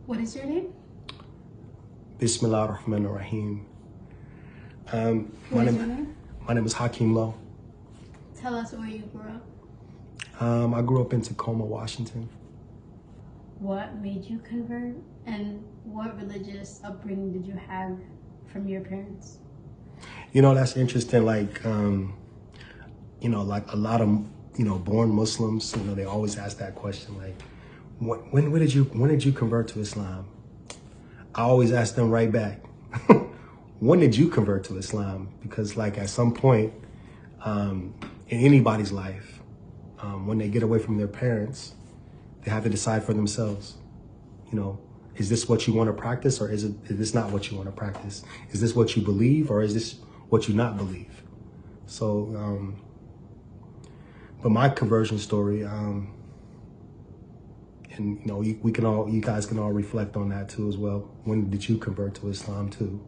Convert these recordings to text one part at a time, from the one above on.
What is your name? Bismillah ar-Rahman ar-Rahim. What is your name? My name is Hakeem LO. Tell us where you grew up. I grew up in Tacoma, Washington. What made you convert, and what religious upbringing did you have from your parents? You know, that's interesting. Like, like a lot of, born Muslims, they always ask that question. Like, when did you convert to Islam? I always ask them right back, when did you convert to Islam? Because like at some point in anybody's life, when they get away from their parents, they have to decide for themselves, is this what you want to practice, or is this not what you want to practice? Is this what you believe, or is this what you not believe? So, but my conversion story, and you guys can all reflect on that too as well. When did you convert to Islam too?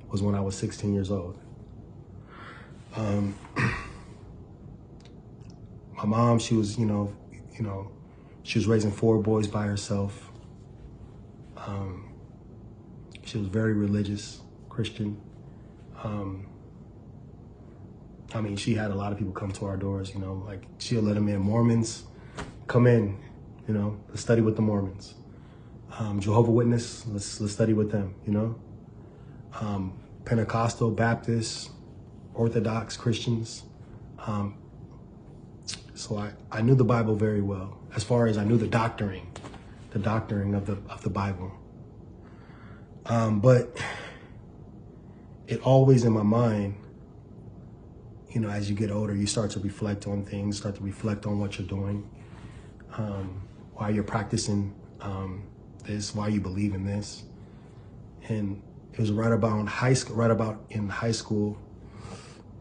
Was when I was 16 years old. My mom, she was, she was raising 4 boys by herself. She was very religious, Christian. She had a lot of people come to our doors, like she'll let them in. Mormons, come in, let's study with the Mormons. Jehovah's Witness, let's study with them, Pentecostal, Baptist, Orthodox Christians. So I knew the Bible very well, as far as I knew the doctrine of the Bible. But it always in my mind, as you get older, you start to reflect on things, start to reflect on what you're doing, why you're practicing this, why you believe in this. And it was right about in high school,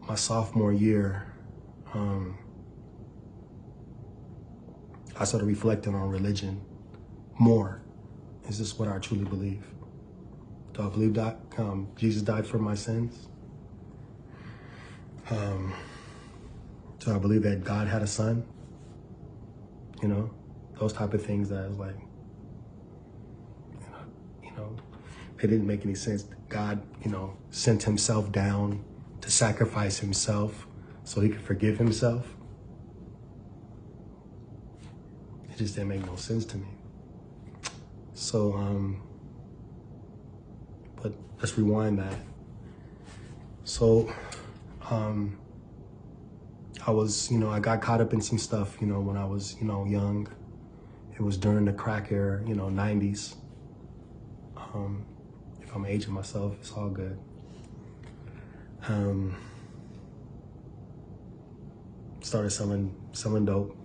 my sophomore year, I started reflecting on religion more. Is this what I truly believe? Do I believe that Jesus died for my sins? Do I believe that God had a son? Those type of things that is like, it didn't make any sense. God, sent himself down to sacrifice himself so he could forgive himself. It just didn't make no sense to me. So, but let's rewind that. So, I was, I got caught up in some stuff, when I was, young. It was during the crack era, 90s. If I'm aging myself, it's all good. Started selling dope.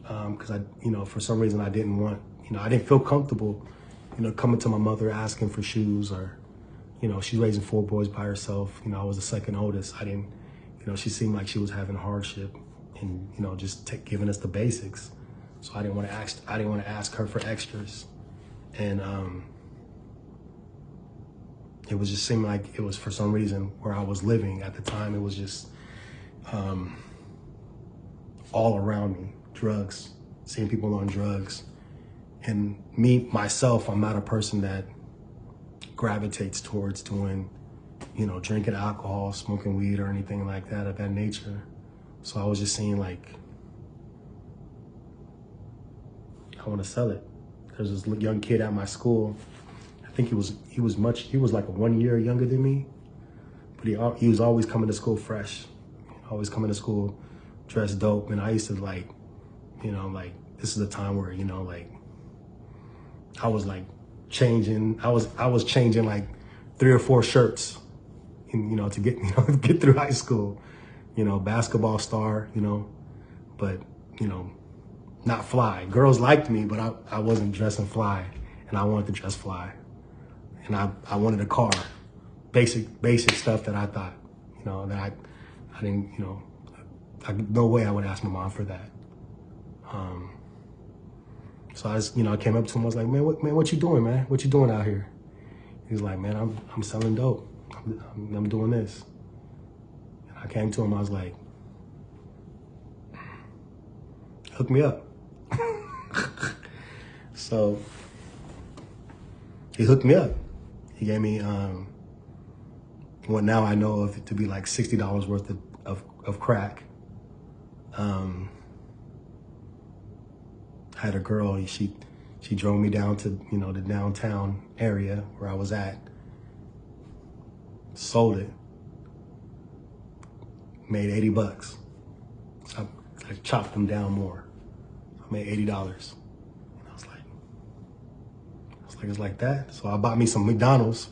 Because for some reason I didn't want, I didn't feel comfortable, coming to my mother asking for shoes, or, she's raising 4 boys by herself. I was the second oldest. I didn't, she seemed like she was having hardship and, just giving us the basics. So I didn't want to ask her for extras. And, it was just seemed like it was, for some reason, where I was living at the time, it was just, all around me, drugs, seeing people on drugs. And myself, I'm not a person that gravitates towards doing, drinking alcohol, smoking weed, or anything like that of that nature. So I was just saying, like, I want to sell it. There's this young kid at my school. I think he was like 1 year younger than me, but he was always coming to school fresh, always coming to school dressed dope. And I used to like, this is the time where, I was like changing. I was changing like 3 or 4 shirts, to get, get through high school, basketball star, but, not fly. Girls liked me, but I wasn't dressing fly, and I wanted to dress fly. And I wanted a car, basic stuff that I thought, that I didn't, no way I would ask my mom for that. So I just, I came up to him. I was like, man, what you doing, man? What you doing out here? He was like, man, I'm selling dope. I'm doing this. And I came to him. I was like, hook me up. So he hooked me up. He gave me what now I know of it to be like $60 worth of crack. I had a girl, she drove me down to, the downtown area where I was at, sold it, made $80. So I chopped them down more. I made $80. And I was like, it's like that. So I bought me some McDonald's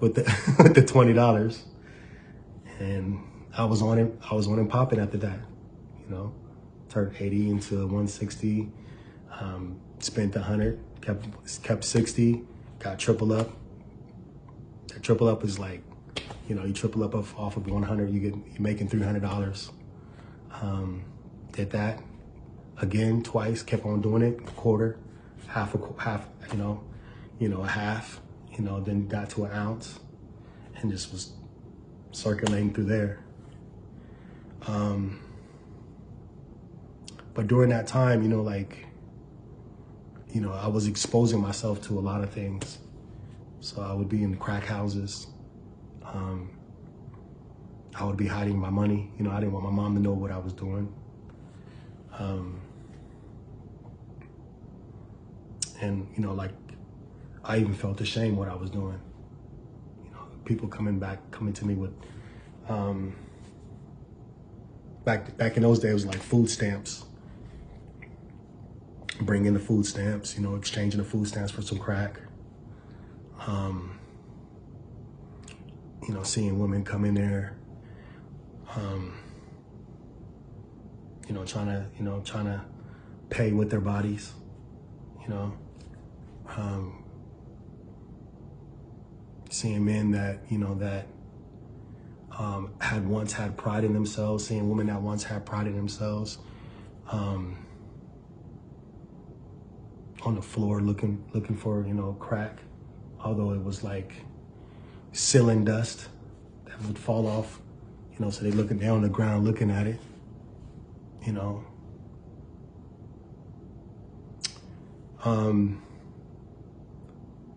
with the $20. And I was on it popping after that, turned 80 into 160, spent 100, kept 60, got triple up. That triple up is like, you triple up off of 100, you're making $300. Did that again twice, kept on doing it, a quarter, half, a half, then got to an ounce and just was circulating through there. But during that time, I was exposing myself to a lot of things. So I would be in the crack houses. I would be hiding my money. I didn't want my mom to know what I was doing. And, I even felt ashamed what I was doing. People coming to me with, back in those days, it was like food stamps. Bring in the food stamps, exchanging the food stamps for some crack. Seeing women come in there, trying to pay with their bodies, seeing men that, had once had pride in themselves, seeing women that once had pride in themselves, on the floor looking for, crack, although it was like ceiling dust that would fall off, so they looking down on the ground looking at it,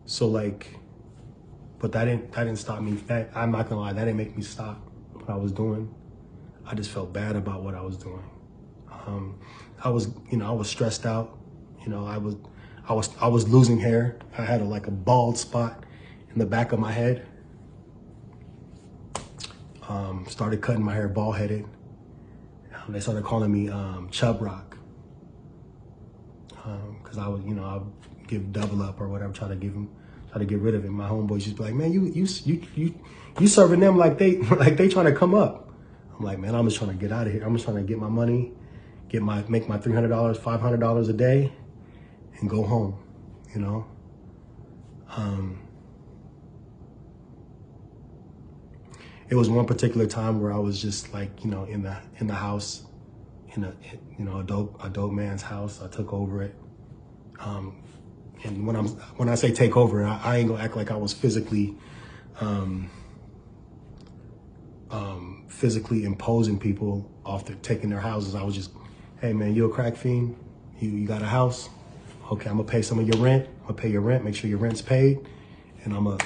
so like, but that didn't stop me. I'm not gonna lie, that didn't make me stop what I was doing. I just felt bad about what I was doing. I was stressed out. I was losing hair. I had like a bald spot in the back of my head. Started cutting my hair bald headed. They started calling me Chub Rock, because I would give double up or whatever, try to get rid of it. My homeboys just be like, man, you serving them like they trying to come up. I'm like, man, I'm just trying to get out of here. I'm just trying to get my money, make my $300, $500 a day, and go home. It was one particular time where I was just like, in the house, in a dope man's house. I took over it. And when I say take over, I ain't gonna act like I was physically imposing people off taking their houses. I was just, hey man, you a crack fiend? You got a house? Okay, I'm gonna pay some of your rent. I'm gonna pay your rent, make sure your rent's paid, and I'm gonna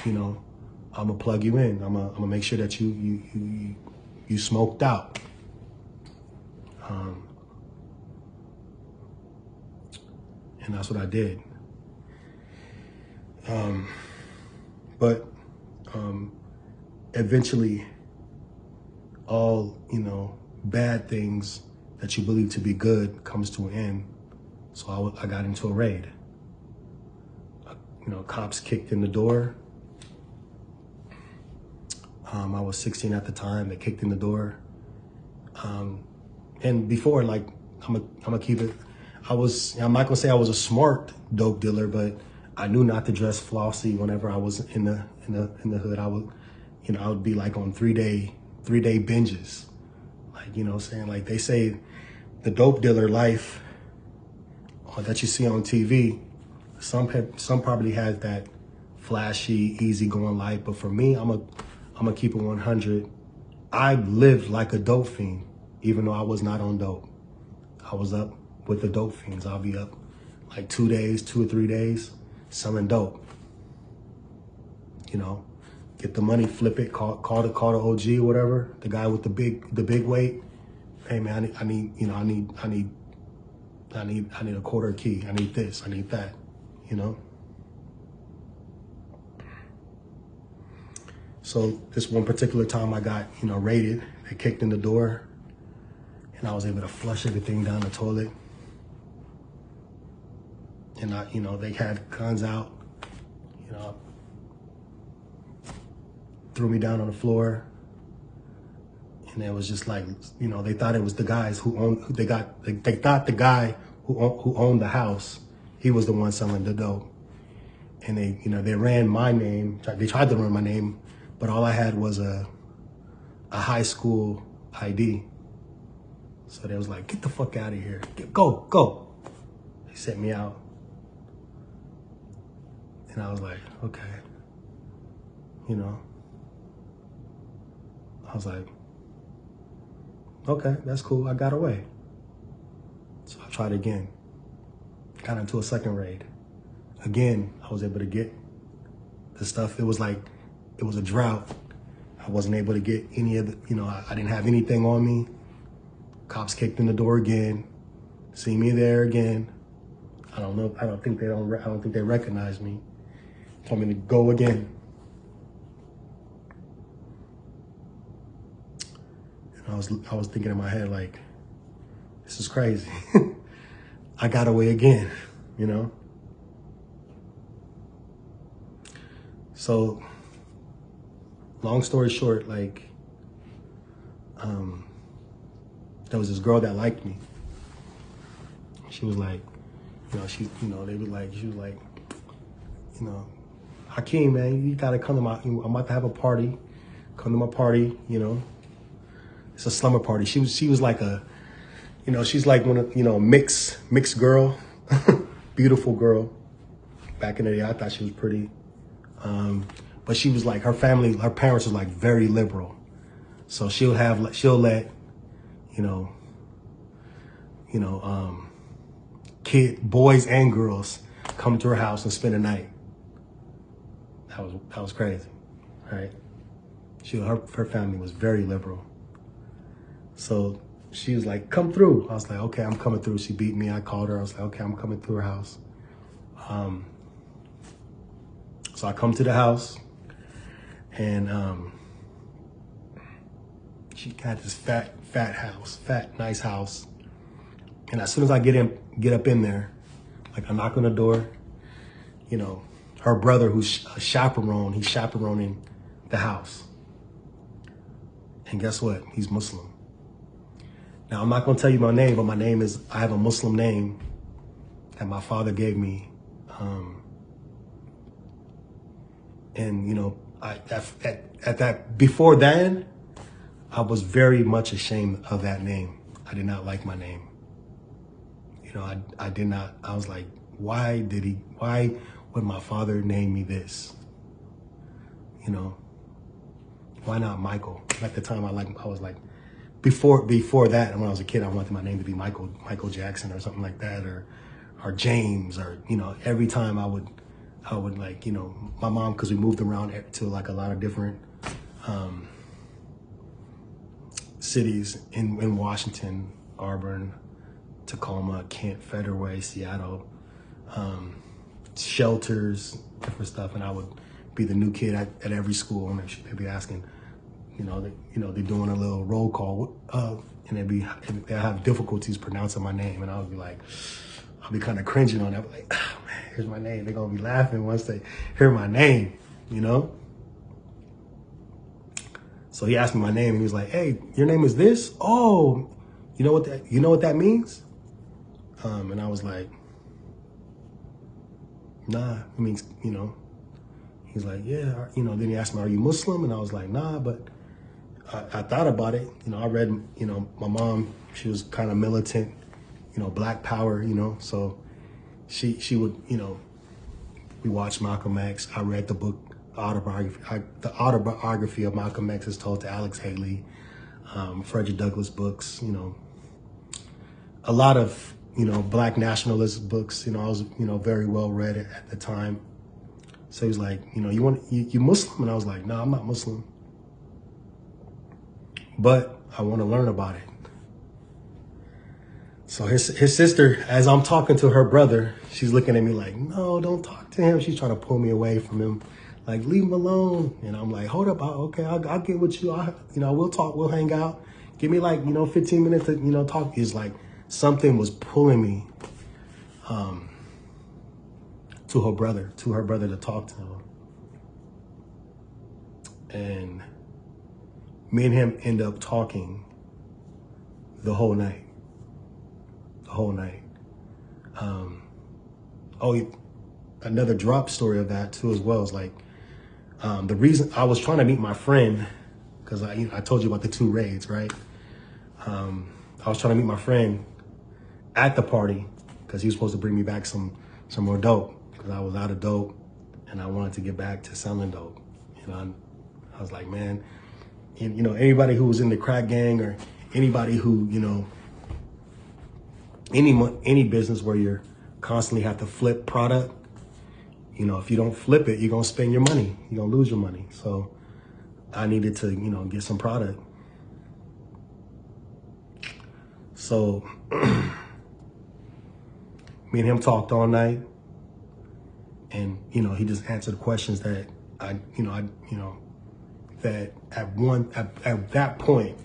plug you in. I'm gonna make sure that you smoked out. And that's what I did. But eventually, all bad things that you believe to be good comes to an end. So I got into a raid. Cops kicked in the door. I was 16 at the time. They kicked in the door. And before, like, I'm gonna keep it. I'm not gonna say I was a smart dope dealer, but I knew not to dress flossy whenever I was in the hood. I would be like on 3-day binges. Like, saying, like, they say the dope dealer life that you see on TV, some probably has that flashy, easygoing life, but for me, I'm gonna keep it 100. I lived like a dope fiend, even though I was not on dope. I was up with the dope fiends. I'll be up like 2 days, 2 or 3 days, selling dope. You know, get the money, flip it, call the OG or whatever, the guy with the big weight. Hey man, I need a quarter key. I need this, I need that, you know? So this one particular time I got, raided. They kicked in the door and I was able to flush everything down the toilet. And they had guns out, threw me down on the floor. And it was just like, they thought it was the guys who owned, they thought the guy who owned the house, he was the one selling the dope. And they ran my name, they tried to run my name, but all I had was a high school ID. So they was like, get the fuck out of here. Go. They sent me out. And I was like, okay. I was like, okay, that's cool. I got away. So I tried again. Got into a second raid. Again, I was able to get the stuff. It was a drought. I wasn't able to get any of the, I didn't have anything on me. Cops kicked in the door again. See me there again. I don't know. I don't think they recognize me. Told me to go again. And I was thinking in my head, like, this is crazy. I got away again, So, long story short, like, there was this girl that liked me. She was like, they was like, she was like, Hakeem, man, you gotta come to I'm about to have a party. Come to my party, It's a slumber party. She was like she's like one of, mixed girl, beautiful girl. Back in the day, I thought she was pretty. But she was like, her parents was like very liberal. So she'll let, boys and girls come to her house and spend a night. That was crazy, right? Her family was very liberal. So she was like, come through. I was like, okay, I'm coming through. She beat me. I called her. I was like, okay, I'm coming through her house. So I come to the house and she had this fat, nice house. And as soon as I get up in there, like I knock on the door, her brother who's a chaperone, he's chaperoning the house. And guess what? He's Muslim. Now, I'm not going to tell you my name, but I have a Muslim name that my father gave me. Before then, I was very much ashamed of that name. I did not like my name. I did not, I was like, why would my father name me this? Why not Michael? At the time, I was like, before that, when I was a kid, I wanted my name to be Michael Jackson or something like that, or James, or every time I would like, my mom, because we moved around to like a lot of different cities in Washington, Auburn, Tacoma, Kent, Federway, Seattle, shelters, different stuff, and I would be the new kid at every school, and they'd be asking, they're doing a little roll call, and they'd have difficulties pronouncing my name, and I'll be kind of cringing on that, like, oh man, here's my name. They're gonna be laughing once they hear my name, So he asked me my name, and he was like, hey, your name is this? Oh, you know what that means? And I was like, nah, it means, He's like, yeah, then he asked me, are you Muslim? And I was like, nah, but I thought about it. I read, my mom, she was kind of militant, Black Power, so she would, we watched Malcolm X. I read the book, the autobiography of Malcolm X is told to Alex Haley, Frederick Douglass books, a lot of black nationalist books. I was, very well read at the time. So he was like, you Muslim? And I was like, no, I'm not Muslim, but I want to learn about it. So his sister, as I'm talking to her brother, she's looking at me like, no, don't talk to him. She's trying to pull me away from him. Like, leave him alone. And I'm like, hold up. Okay, I'll get with you. We'll talk. We'll hang out. Give me 15 minutes to, talk. It's like something was pulling me to her brother to talk to him. And me and him end up talking the whole night. Another drop story of that too as well is like, the reason I was trying to meet my friend, because I told you about the 2 raids, right? I was trying to meet my friend at the party because he was supposed to bring me back some more dope, because I was out of dope and I wanted to get back to selling dope. I was like, man, anybody who was in the crack gang, or anybody who, any business where you're constantly have to flip product, if you don't flip it, you're going to spend your money. You're going to lose your money. So I needed to, get some product. So me and him talked all night, and, he just answered questions that that at that point,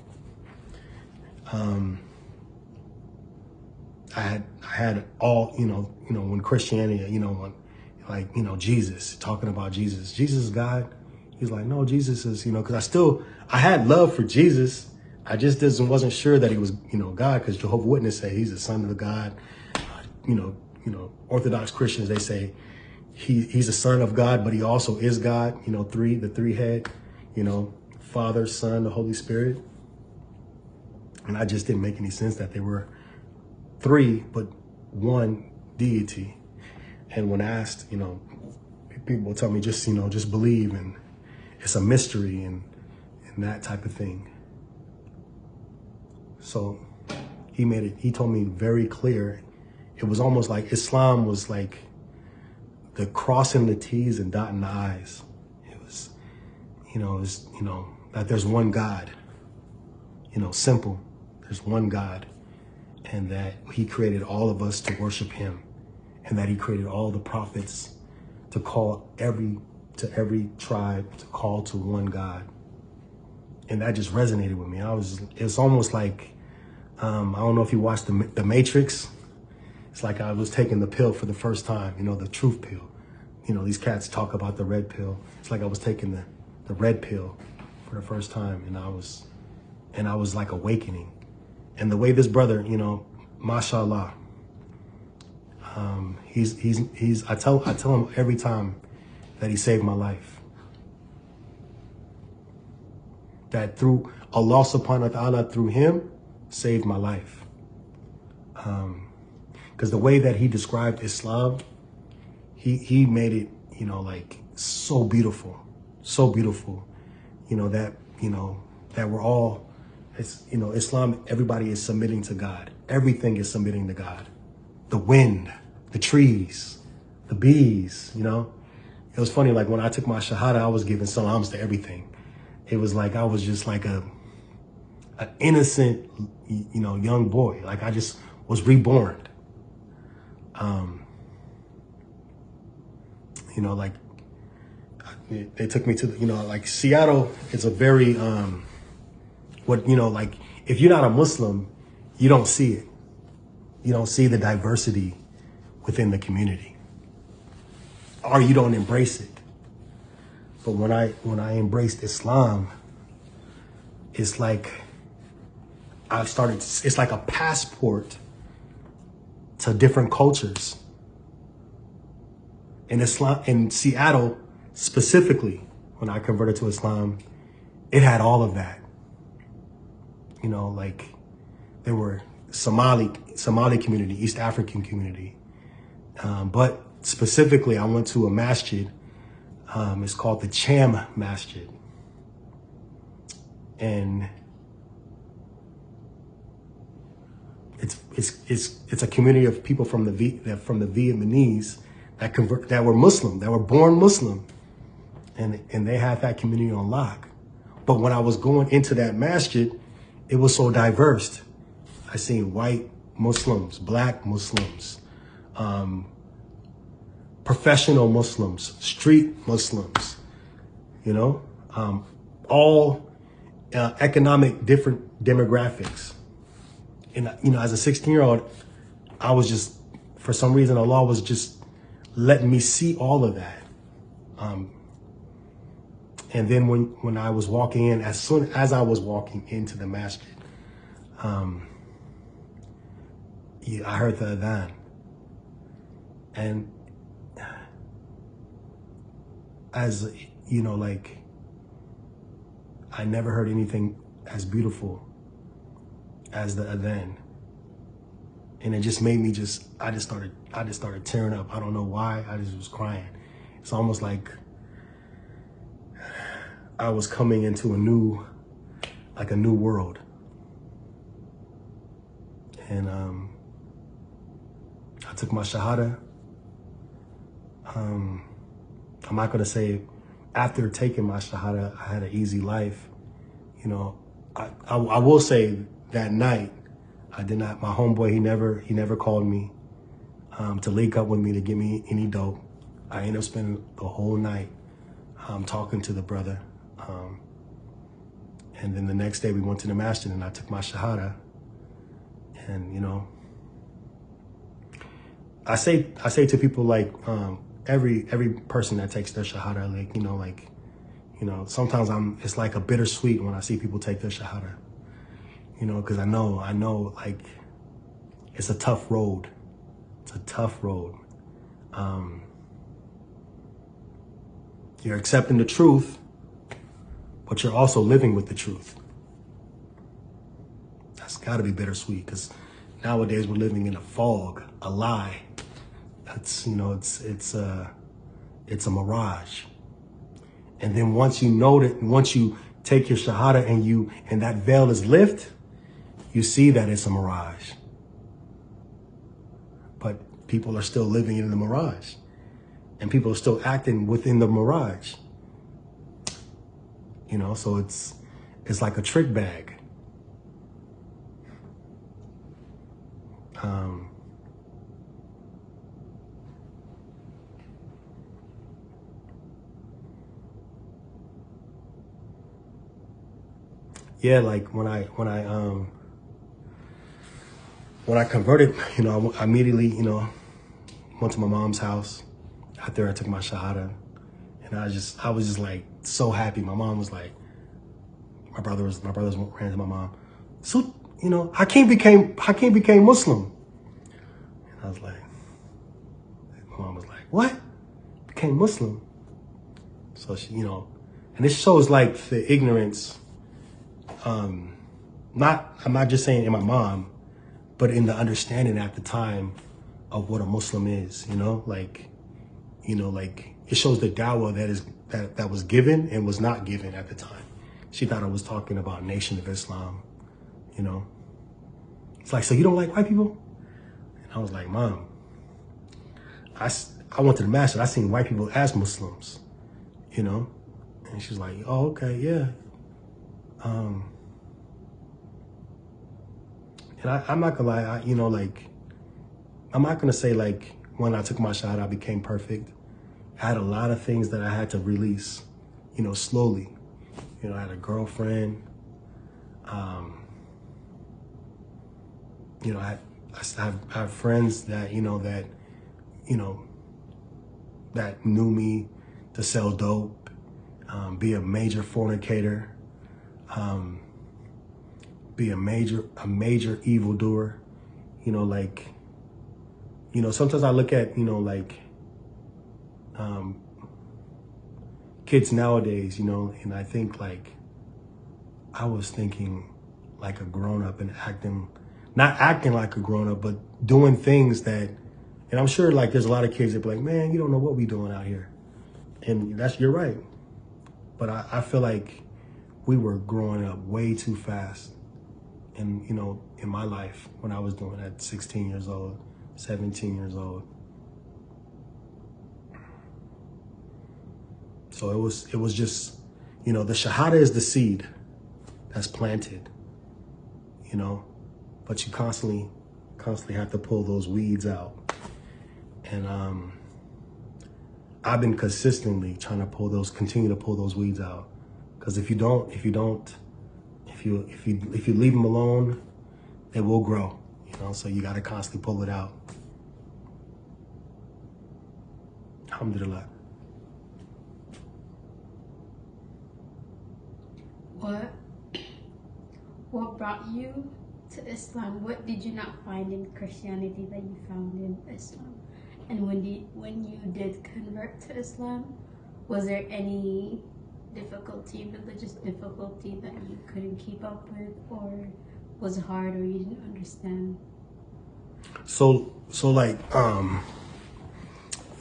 I had all, when Christianity, Jesus, talking about Jesus. Jesus is God. He's like, no, Jesus is, because I had love for Jesus. I just wasn't sure that he was, God, because Jehovah's Witnesses say he's the son of God. Orthodox Christians, they say he's the son of God, but he also is God, the three head, Father, Son, the Holy Spirit. And I just didn't make any sense that they were 3, but 1 deity. And when asked, people tell me just believe, and it's a mystery and that type of thing. So he told me very clear. It was almost like Islam was like the crossing the T's and dotting the I's. It was, that there's one God, simple. There's one God, and that he created all of us to worship him, and that he created all the prophets to call every tribe to call to one God. And that just resonated with me. It's almost like, I don't know if you watched the Matrix. It's like I was taking the pill for the first time, the truth pill. These cats talk about the red pill. It's like I was taking the red pill for the first time, and I was like awakening. And the way this brother, mashallah, I tell him every time that he saved my life. That through Allah subhanahu wa ta'ala, through him, saved my life. Because the way that he described Islam, he made it, like so beautiful, that we're all, Islam, everybody is submitting to God. Everything is submitting to God. The wind, the trees, the bees, It was funny, like when I took my shahada, I was giving salams to everything. It was like I was just like an innocent, young boy. Like I just was reborn. Like they took me to, like Seattle is a very, like if you're not a Muslim, you don't see it. You don't see the diversity within the community, or you don't embrace it. But when I embraced Islam, it's like it's like a passport to different cultures. In Islam, in Seattle specifically, when I converted to Islam, it had all of that. Like there were Somali community, East African community. But specifically, I went to a masjid. It's called the Cham Masjid. And it's a community of people from the Vietnamese that were Muslim, that were born Muslim, and they had that community on lock. But when I was going into that masjid, it was so diverse. I seen white Muslims, black Muslims, professional Muslims, street Muslims, you know, all economic different demographics. And, you know, as a 16-year-old, I was just, for some reason, Allah was just letting me see all of that. And then when I was walking in, as soon as I was walking into the masjid, I heard the adhan. And as, you know, like, I never heard anything as beautiful as the adhan. And it just made me I just started tearing up. I don't know why, I just was crying. It's almost like I was coming into a new world. And I took my shahada. I'm not gonna say after taking my shahada, I had an easy life. You know, I will say that night, I did not, my homeboy, he never called me to link up with me to give me any dope. I ended up spending the whole night talking to the brother. And then the next day we went to the masjid and I took my shahada. And, you know, I say to people, like, every person that takes their shahada, like, you know, sometimes it's like a bittersweet when I see people take their shahada, you know, because I know, like, it's a tough road. It's a tough road. You're accepting the truth, but you're also living with the truth. That's got to be bittersweet, because nowadays we're living in a fog, a lie. It's, you know, it's a mirage. And then once you know that, once you take your shahada and that veil is lifted, you see that it's a mirage. But people are still living in the mirage, and people are still acting within the mirage. You know, so it's like a trick bag. Yeah, like when I converted, you know, I immediately, you know, went to my mom's house. After I took my shahada, and I was just like so happy. My mom was like, my brothers ran to my mom. So, you know, Hakeem became Muslim. And I was like, my mom was like, what? Became Muslim? So she, you know, and this shows like the ignorance. I'm not just saying in my mom, but in the understanding at the time of what a Muslim is, you know, like it shows the dawah that was given and was not given at the time. She thought I was talking about Nation of Islam, you know. It's like, so you don't like white people? And I was like, Mom, I went to the masjid, I seen white people as Muslims, you know. And she's like, oh, okay, yeah. And I'm not gonna lie, you know, like, I'm not gonna say like when I took my shot, I became perfect. I had a lot of things that I had to release, you know, slowly. You know, I had a girlfriend. You know, I have friends that, you know, that knew me to sell dope, be a major fornicator, be a major evildoer. You know, like, you know, sometimes I look at, you know, like, kids nowadays, you know, and I think like, I was thinking like a grown-up and not acting like a grown-up, but doing things that, and I'm sure like there's a lot of kids that be like, man, you don't know what we doing out here. And you're right. But I feel like we were growing up way too fast. And, you know, in my life when I was doing at 16 years old, 17 years old. So it was just, you know, the Shahada is the seed that's planted, you know, but you constantly have to pull those weeds out. And I've been consistently trying to continue to pull those weeds out. Because if you leave them alone, they will grow, you know, so you got to constantly pull it out. Alhamdulillah. What brought you to Islam? What did you not find in Christianity that you found in Islam? And when you did convert to Islam, was there any religious difficulty that you couldn't keep up with, or was it hard, or you didn't understand? So like,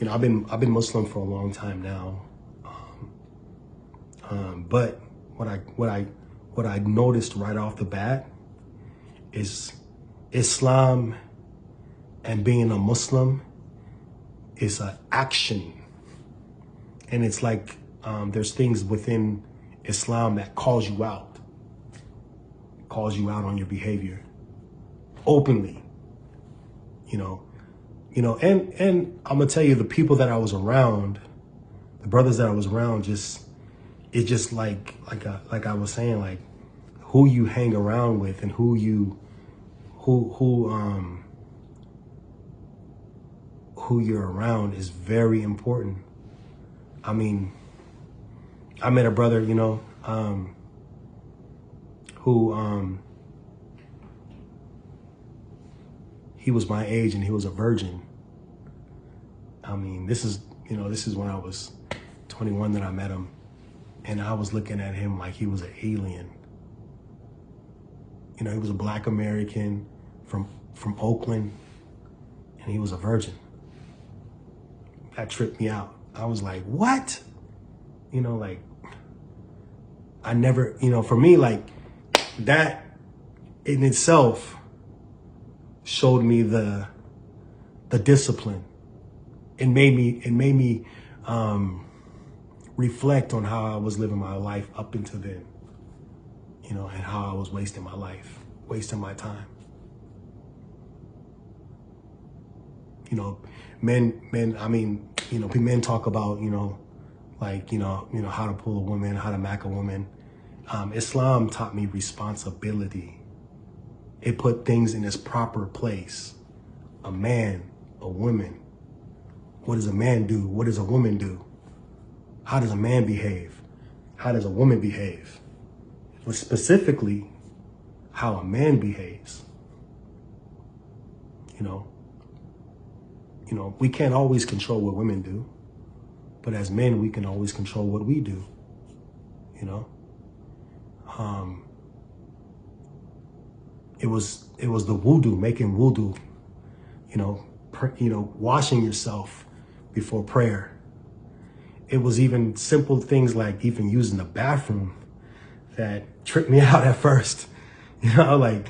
you know, I've been Muslim for a long time now. But what I noticed right off the bat is Islam and being a Muslim is an action. And it's like, there's things within Islam that calls you out on your behavior openly, you know, and I'm gonna tell you, the people that I was around, the brothers that I was around, it's just like I was saying, like who you hang around with and who you're around is very important. I mean, I met a brother, you know, who he was my age and he was a virgin. I mean, this is when I was 21 that I met him, and I was looking at him like he was an alien. You know, he was a Black American from Oakland, and he was a virgin. That tripped me out. I was like, what? You know, like, I never, you know, for me, like, that in itself showed me the discipline. It made me reflect on how I was living my life up until then, you know, and how I was wasting my life, wasting my time. You know, men, I mean, you know, men talk about, you know, like, you know, how to pull a woman, how to mack a woman. Islam taught me responsibility. It put things in its proper place. A man, a woman. What does a man do? What does a woman do? How does a man behave? How does a woman behave? But specifically, how a man behaves. You know, we can't always control what women do, but as men, we can always control what we do. You know, it was the wudu, making wudu. You know, washing yourself before prayer. It was even simple things like even using the bathroom that tripped me out at first. You know, like,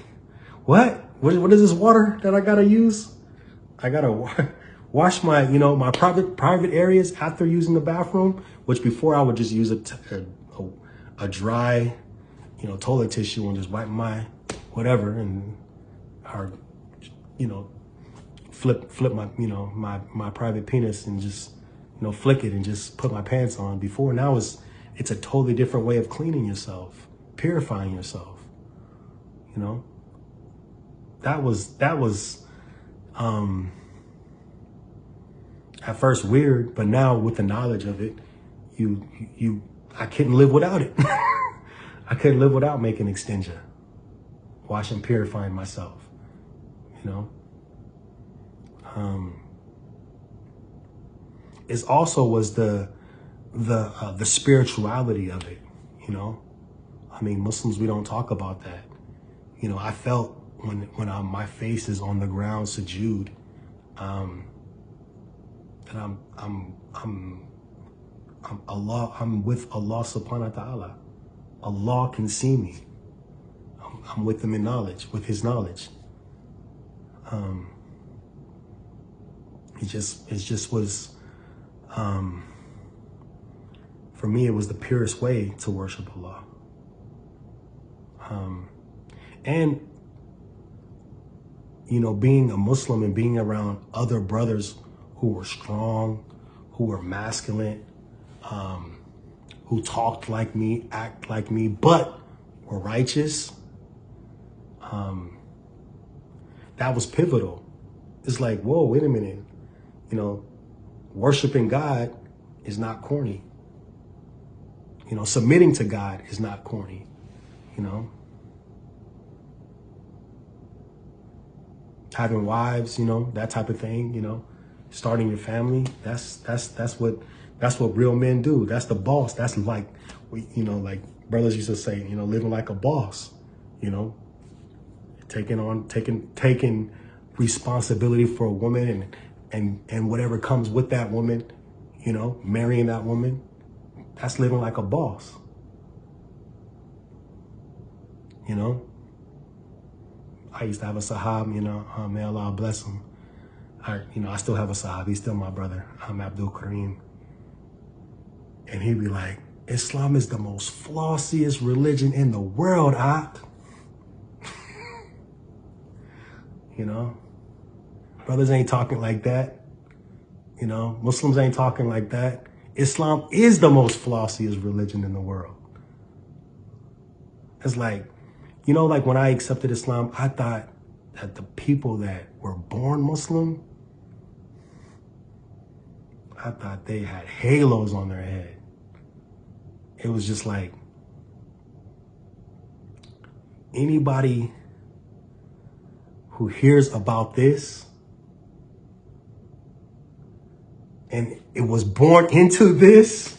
what is this water that I gotta use? I gotta wash my, you know, my private areas after using the bathroom, which before I would just use a dry, you know, toilet tissue and just wipe my whatever, and or, you know, flip my, you know, my private penis and just, you know, flick it and just put my pants on. Before, now it's a totally different way of cleaning yourself, purifying yourself. You know, that was at first weird, but now with the knowledge of it, I couldn't live without it. I couldn't live without making extension, washing, purifying myself. You know, it also was the spirituality of it. You know, I mean, Muslims, we don't talk about that. You know, I felt when my face is on the ground, sujood, that I'm with Allah subhanahu wa ta'ala. Allah can see me. I'm with him in knowledge, with his knowledge. It just was, for me, it was the purest way to worship Allah. And, you know, being a Muslim and being around other brothers who were strong, who were masculine, who talked like me, act like me, but were righteous, that was pivotal. It's like, whoa, wait a minute. You know, worshiping God is not corny. You know, submitting to God is not corny, you know. Having wives, you know, that type of thing, you know, starting your family, that's what real men do. That's the boss. That's like, you know, like brothers used to say, you know, living like a boss, you know, taking responsibility for a woman and whatever comes with that woman, you know, marrying that woman. That's living like a boss, you know. I used to have a sahab, you know, may Allah bless him. I still have a sahab. He's still my brother. I'm Abdul Kareem. And he'd be like, Islam is the most flossiest religion in the world, You know, brothers ain't talking like that. You know, Muslims ain't talking like that. Islam is the most flossiest religion in the world. It's like, you know, like when I accepted Islam, I thought that the people that were born Muslim, I thought they had halos on their head. It was just like, anybody who hears about this and it was born into this,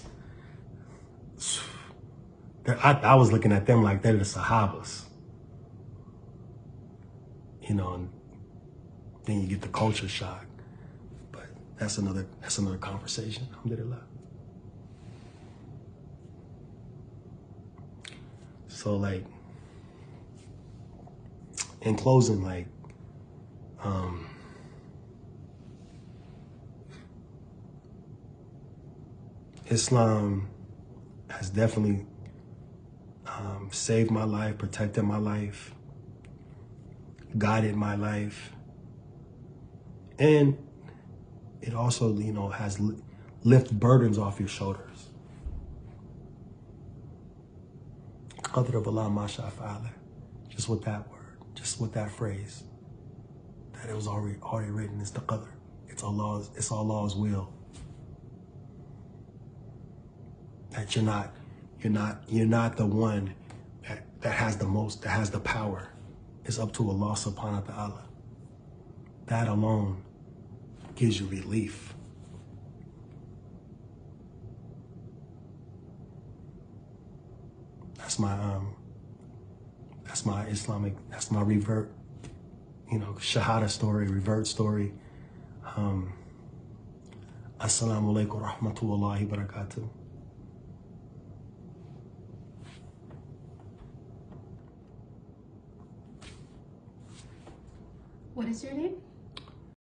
I was looking at them like they're the Sahabas. You know, and then you get the culture shock. But that's another conversation. Alhamdulillah. So like, in closing, like, Islam has definitely saved my life, protected my life, guided my life. And it also, you know, has lift burdens off your shoulders. Qadr of Allah masha fa'ala. Just with that word, just with that phrase, that it was already written. It's the qadr. It's Allah's will. That you're not the one that has the most, that has the power. It's up to Allah subhanahu wa ta'ala. That alone gives you relief. That's my Islamic, that's my revert, you know, shahada story, revert story. Assalamu alaikum wa rahmatullahi wa barakatuh. What is your name?